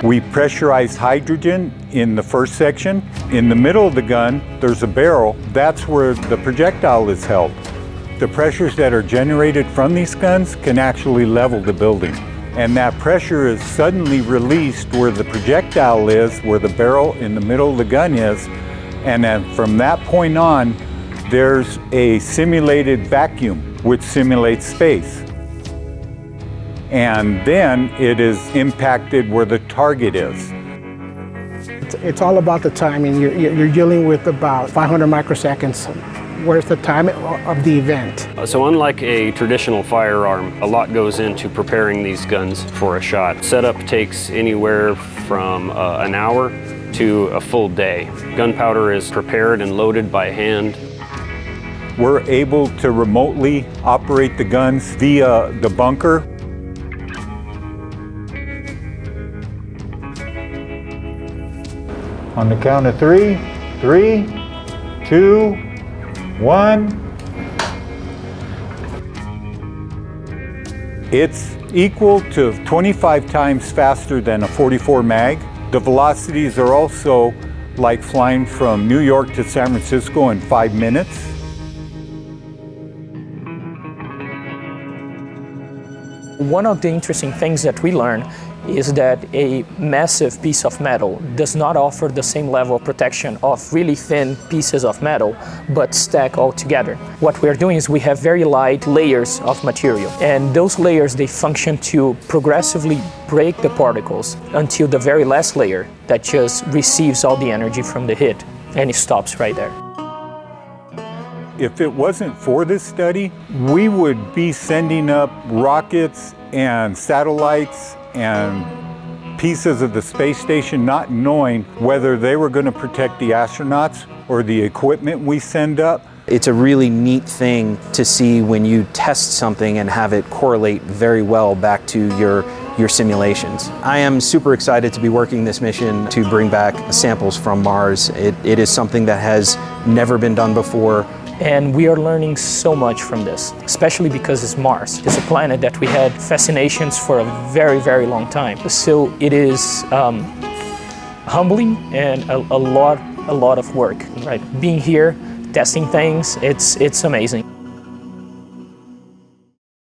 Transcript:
We pressurized hydrogen in the first section. In the middle of the gun, there's a barrel. That's where the projectile is held. The pressures that are generated from these guns can actually level the building. And that pressure is suddenly released where the projectile is, where the barrel in the middle of the gun is. And then from that point on, there's a simulated vacuum, which simulates space. And then it is impacted where the target is. It's all about the timing. You're dealing with about 500 microseconds. Where's the time of the event? So unlike a traditional firearm, a lot goes into preparing these guns for a shot. Setup takes anywhere from an hour to a full day. Gunpowder is prepared and loaded by hand. We're able to remotely operate the guns via the bunker. On the count of 3, 3, 2, 1. It's equal to 25 times faster than a .44 mag. The velocities are also like flying from New York to San Francisco in 5 minutes. One of the interesting things that we learn is that a massive piece of metal does not offer the same level of protection of really thin pieces of metal, but stack all together. What we're doing is we have very light layers of material, and those layers, they function to progressively break the particles until the very last layer that just receives all the energy from the hit, and it stops right there. If it wasn't for this study, we would be sending up rockets and satellites and pieces of the space station not knowing whether they were going to protect the astronauts or the equipment we send up. It's a really neat thing to see when you test something and have it correlate very well back to your simulations. I am super excited to be working this mission to bring back samples from Mars. It is something that has never been done before. And we are learning so much from this, especially because it's Mars. It's a planet that we had fascinations for a very, very long time. So it is humbling and a lot of work, right? Being here, testing things, it's amazing.